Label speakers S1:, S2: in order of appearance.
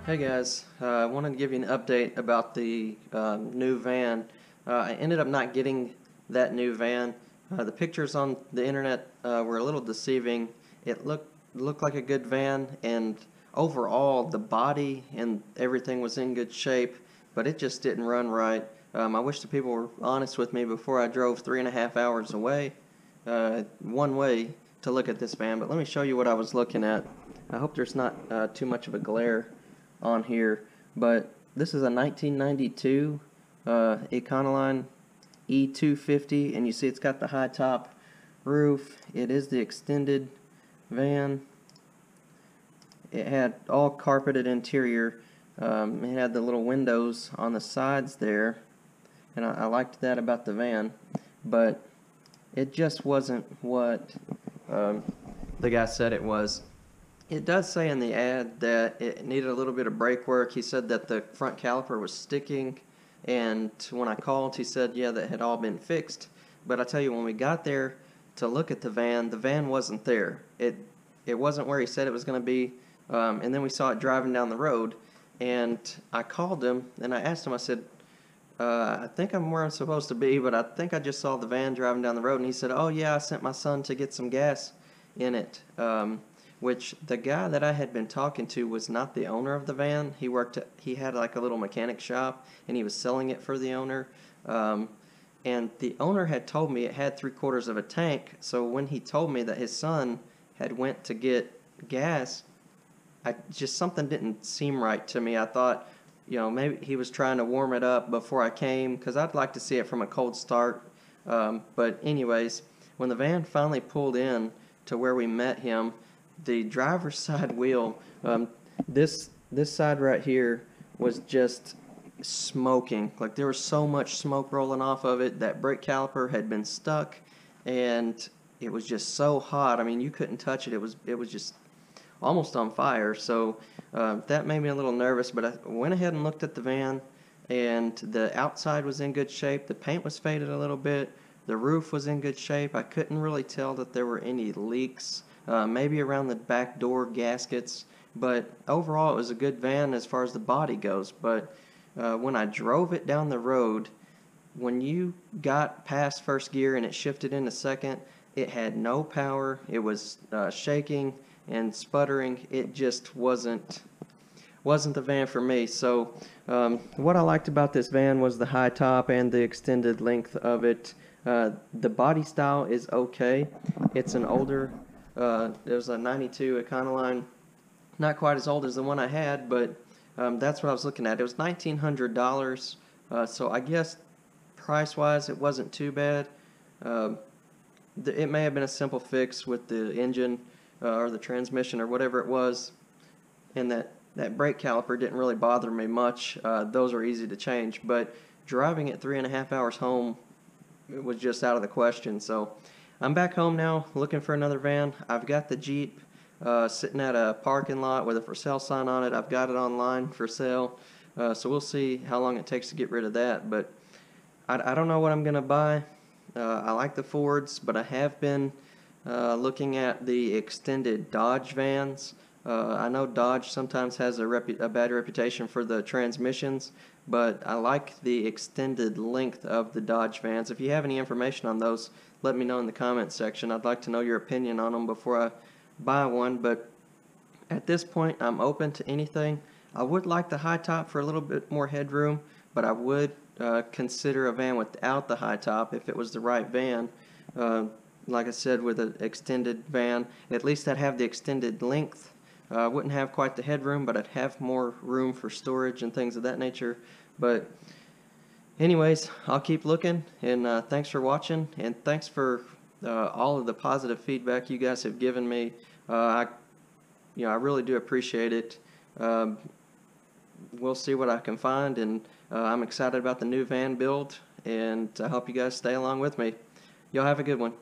S1: Hey guys, I wanted to give you an update about the new van. I ended up not getting that new van. The pictures on the internet were a little deceiving. It looked like a good van, and overall the body and everything was in good shape, but it just didn't run right. I wish the people were honest with me before I drove 3.5 hours away, one way, to look at this van. But let me show you what I was looking at. I hope there's not too much of a glare on here, but this is a 1992 Econoline E250, and you see it's got the high top roof. It is the extended van. It had all carpeted interior. It had the little windows on the sides there, and I liked that about the van, but it just wasn't what the guy said it was. It does say in the ad that it needed a little bit of brake work. He said that the front caliper was sticking, and when I called, he said, yeah, that had all been fixed. But I tell you, when we got there to look at the van wasn't there. It wasn't where he said it was going to be, and then we saw it driving down the road, and I called him, and I asked him, I said, I think I'm where I'm supposed to be, but I think I just saw the van driving down the road. And he said, oh, yeah, I sent my son to get some gas in it. Which the guy that I had been talking to was not the owner of the van. He had like a little mechanic shop, and he was selling it for the owner. And the owner had told me it had 3/4 of a tank. So when he told me that his son had went to get gas, something didn't seem right to me. I thought, maybe he was trying to warm it up before I came, because I'd like to see it from a cold start. But anyways, when the van finally pulled in to where we met him, the driver's side wheel, this side right here was just smoking. Like, there was so much smoke rolling off of it. That brake caliper had been stuck, and it was just so hot. I mean, you couldn't touch it. It was just almost on fire. So that made me a little nervous, but I went ahead and looked at the van, and the outside was in good shape. The paint was faded a little bit. The roof was in good shape. I couldn't really tell that there were any leaks. Maybe around the back door gaskets, but overall it was a good van as far as the body goes. But when I drove it down the road, when you got past first gear and it shifted into second, it had no power. It was shaking and sputtering. It just wasn't the van for me. So what I liked about this van was the high top and the extended length of it. The body style is okay. It's an older, it was a 92 Econoline, not quite as old as the one I had, but that's what I was looking at. It was $1,900, so I guess price-wise it wasn't too bad. It may have been a simple fix with the engine or the transmission or whatever it was, and that brake caliper didn't really bother me much. Those are easy to change, but driving it 3.5 hours home, it was just out of the question. So I'm back home now looking for another van. I've got the Jeep sitting at a parking lot with a for sale sign on it. I've got it online for sale, so we'll see how long it takes to get rid of that. But I don't know what I'm going to buy. I like the Fords, but I have been looking at the extended Dodge vans. I know Dodge sometimes has a bad reputation for the transmissions, but I like the extended length of the Dodge vans. If you have any information on those, let me know in the comments section. I'd like to know your opinion on them before I buy one, but at this point I'm open to anything. I would like the high top for a little bit more headroom, but I would consider a van without the high top if it was the right van. Like I said, with an extended van, at least I'd have the extended length. I wouldn't have quite the headroom, but I'd have more room for storage and things of that nature. But anyways, I'll keep looking, and thanks for watching, and thanks for all of the positive feedback you guys have given me. I really do appreciate it. We'll see what I can find, and I'm excited about the new van build, and I hope you guys stay along with me. Y'all have a good one.